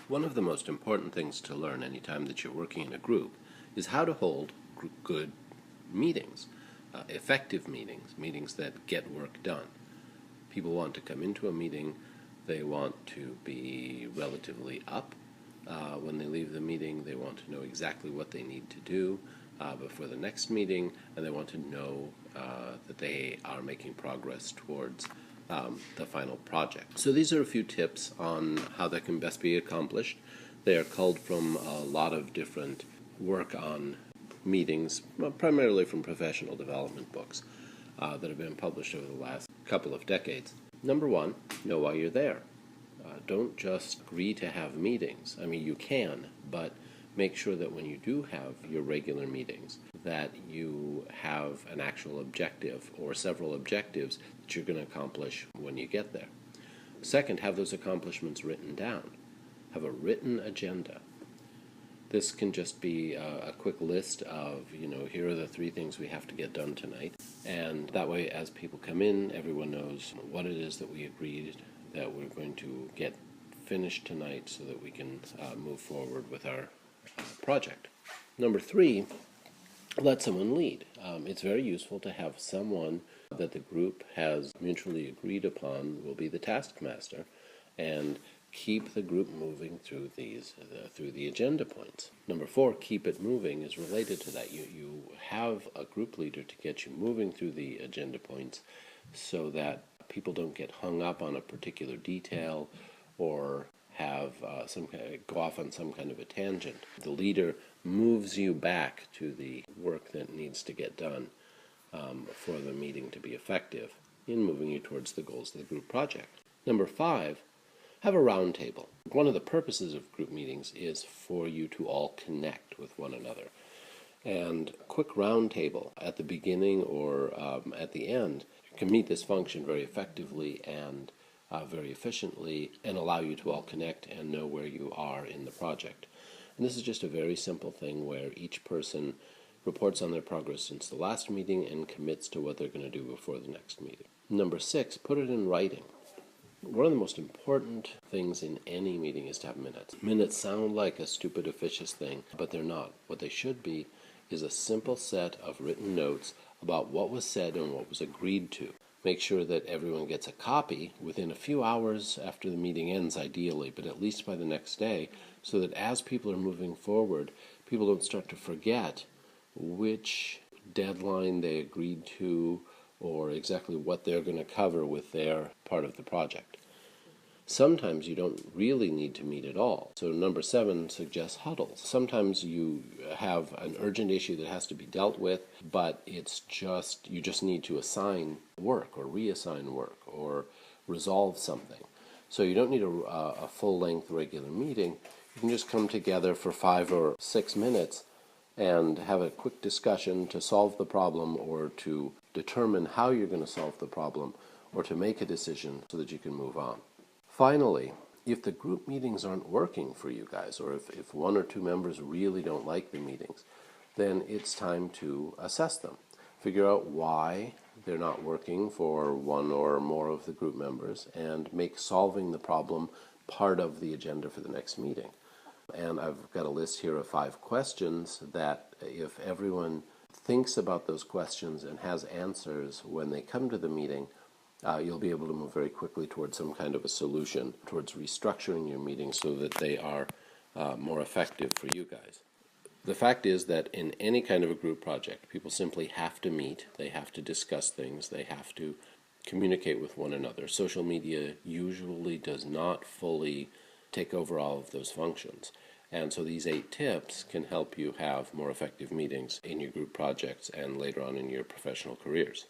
One of the most important things to learn anytime that you're working in a group is how to hold good meetings, effective meetings, meetings that get work done. People want to come into a meeting, they want to be relatively up. When they leave the meeting, they want to know exactly what they need to do before the next meeting, and they want to know that they are making progress towards the final project. So these are a few tips on how that can best be accomplished. They are culled from a lot of different work on meetings, primarily from professional development books that have been published over the last couple of decades. Number one, know why you're there. Don't just agree to have meetings. I mean, you can, but make sure that when you do have your regular meetings, that you have an actual objective or several objectives that you're going to accomplish when you get there. Second, have those accomplishments written down. Have a written agenda. This can just be a quick list of, here are the 3 things we have to get done tonight. And that way, as people come in, everyone knows what it is that we agreed that we're going to get finished tonight so that we can move forward with our project. Number 3, let someone lead. It's very useful to have someone that the group has mutually agreed upon will be the taskmaster and keep the group moving through through the agenda points. Number 4, keep it moving is related to that. You have a group leader to get you moving through the agenda points so that people don't get hung up on a particular detail or have go off on some kind of a tangent. The leader moves you back to the work that needs to get done for the meeting to be effective in moving you towards the goals of the group project. Number 5, have a roundtable. One of the purposes of group meetings is for you to all connect with one another. And a quick roundtable at the beginning or at the end can meet this function very effectively and very efficiently and allow you to all connect and know where you are in the project. And this is just a very simple thing where each person reports on their progress since the last meeting and commits to what they're going to do before the next meeting. Number 6, put it in writing. One of the most important things in any meeting is to have minutes. Minutes sound like a stupid, officious thing, but they're not. What they should be is a simple set of written notes about what was said and what was agreed to. Make sure that everyone gets a copy within a few hours after the meeting ends, ideally, but at least by the next day, so that as people are moving forward, people don't start to forget which deadline they agreed to or exactly what they're going to cover with their part of the project. Sometimes you don't really need to meet at all. So number 7 suggests huddles. Sometimes you have an urgent issue that has to be dealt with, but you just need to assign work or reassign work or resolve something. So you don't need a full-length regular meeting. You can just come together for 5 or 6 minutes and have a quick discussion to solve the problem or to determine how you're going to solve the problem or to make a decision so that you can move on. Finally, if the group meetings aren't working for you guys, or if 1 or 2 members really don't like the meetings, then it's time to assess them. Figure out why they're not working for 1 or more of the group members and make solving the problem part of the agenda for the next meeting. And I've got a list here of 5 questions that if everyone thinks about those questions and has answers when they come to the meeting, you'll be able to move very quickly towards some kind of a solution, towards restructuring your meetings so that they are more effective for you guys. The fact is that in any kind of a group project, people simply have to meet, they have to discuss things, they have to communicate with one another. Social media usually does not fully take over all of those functions. And so these 8 tips can help you have more effective meetings in your group projects and later on in your professional careers.